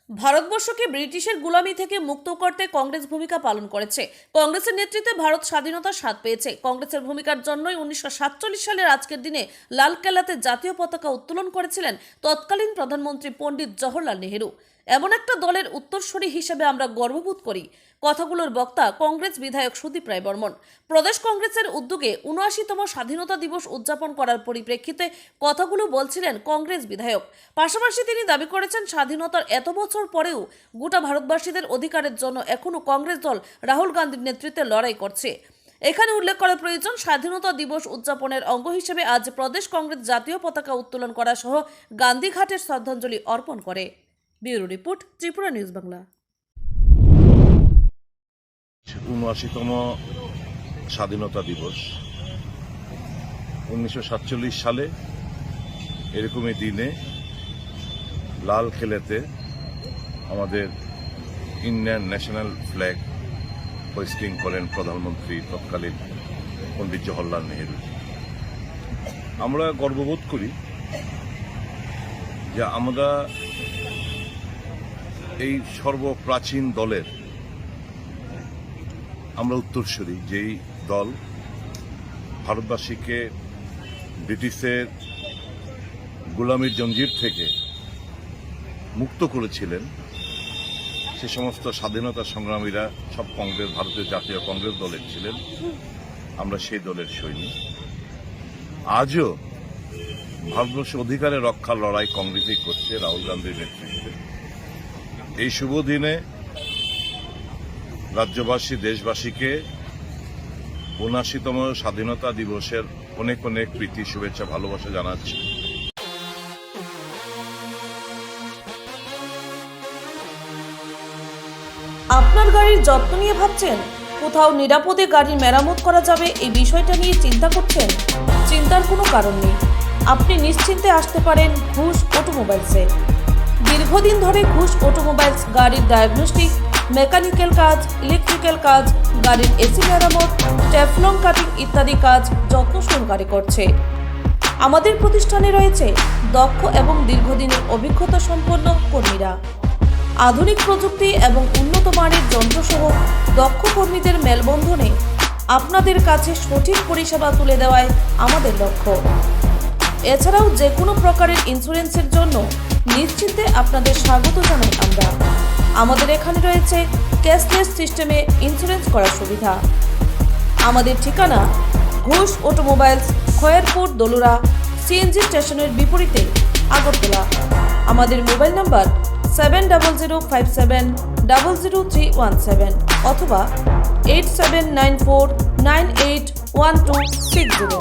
ভারতবর্ষকে ব্রিটিশের গোলামি থেকে মুক্ত করতে কংগ্রেস ভূমিকা পালন করেছে। কংগ্রেসের নেতৃত্বে ভারত স্বাধীনতার স্বাদ পেয়েছে। কংগ্রেসের ভূমিকার জন্যই 1947 সালের আজকের দিনে লালকেল্লাতে জাতীয় পতাকা উত্তোলন করেছিলেন তৎকালীন প্রধানমন্ত্রী পণ্ডিত জওহরলাল নেহেরু। এমন একটা দলের উত্তরসূরি হিসেবে আমরা গর্ববোধ করি। কথাগুলোর বক্তা কংগ্রেস বিধায়ক সুদীপ রায় বর্মন। প্রদেশ কংগ্রেসের উদ্যোগে ৭৯তম স্বাধীনতা দিবস উদযাপন করার পরিপ্রেক্ষিতে কথাগুলো বলছিলেন কংগ্রেস বিধায়ক। পাশাপাশি তিনি দাবি করেছেন, স্বাধীনতার এত বছর পরেও গোটা ভারতবাসীদের অধিকারের জন্য এখনও কংগ্রেস দল রাহুল গান্ধীর নেতৃত্বে লড়াই করছে। এখানে উল্লেখ করা প্রয়োজন, স্বাধীনতা দিবস উদযাপনের অঙ্গ হিসেবে আজ প্রদেশ কংগ্রেস জাতীয় পতাকা উত্তোলন করা সহ গান্ধীঘাটের শ্রদ্ধাঞ্জলি অর্পণ করে। Bureau report, Tripura news Bangla. ৭৯তম স্বাধীনতা দিবস 1947 সালে এরকমই দিনে লালকেল্লাতে আমাদের ইন্ডিয়ান ন্যাশনাল ফ্ল্যাগ হোয়েস্টিং করেন প্রধানমন্ত্রী তৎকালীন পণ্ডিত জওহরলাল নেহেরু। আমরা গর্ববোধ করি যে আমরা এই সর্বপ্রাচীন দলের আমরা উত্তরসূরি, যেই দল ভারতবাসীকে ব্রিটিশের গোলামির জঞ্জির থেকে মুক্ত করেছিলেন। সে সমস্ত স্বাধীনতা সংগ্রামীরা সব ভারতের জাতীয় কংগ্রেস দলের ছিলেন। আমরা সেই দলের সৈনিক। আজও ভারতবর্ষের অধিকারের রক্ষার লড়াই কংগ্রেসই করছে রাহুল গান্ধীর নেতৃত্বে। এই শুভ দিনে রাজ্যবাসী, দেশবাসীকে ৭৯তম স্বাধীনতা দিবসের অনেক অনেক প্রীতি, শুভেচ্ছা, ভালোবাসা জানাচ্ছি। আপনার গাড়ির যত্ন নিয়ে ভাবছেন? কোথাও নিরাপদে গাড়ির মেরামত করা যাবে, এই বিষয়টা নিয়ে চিন্তা করছেন? চিন্তার কোনো কারণ নেই। আপনি নিশ্চিন্তে আসতে পারেন ঘোষ অটোমোবাইলসে। দীর্ঘদিন ধরে ঘোষ অটোমোবাইলস গাড়ির ডায়াগনস্টিক, মেকানিক্যাল কাজ, ইলেকট্রিক্যাল কাজ, গাড়ির এসি মেরামত, টেফলন কাটিং ইত্যাদি কাজ যত্ন সহকারে করছে। আমাদের প্রতিষ্ঠানে রয়েছে দক্ষ এবং দীর্ঘদিনের অভিজ্ঞতা সম্পন্ন কর্মীরা। আধুনিক প্রযুক্তি এবং উন্নত মানের যন্ত্রসহ দক্ষ কর্মীদের মেলবন্ধনে আপনাদের কাছে সঠিক পরিষেবা তুলে দেওয়াই আমাদের লক্ষ্য। এছাড়াও যে কোনো প্রকারের ইন্স্যুরেন্সের জন্য নিশ্চিন্তে আপনাদের স্বাগত জানাই আমরা। আমাদের এখানে রয়েছে ক্যাশলেস সিস্টেমে ইন্স্যুরেন্স করার সুবিধা। আমাদের ঠিকানা ঘোষ অটোমোবাইলস, খয়েরপুর, দলুরা, সিএনজি স্টেশনের বিপরীতে, আগরতলা। আমাদের মোবাইল নাম্বার 7005700317 অথবা 8794981260।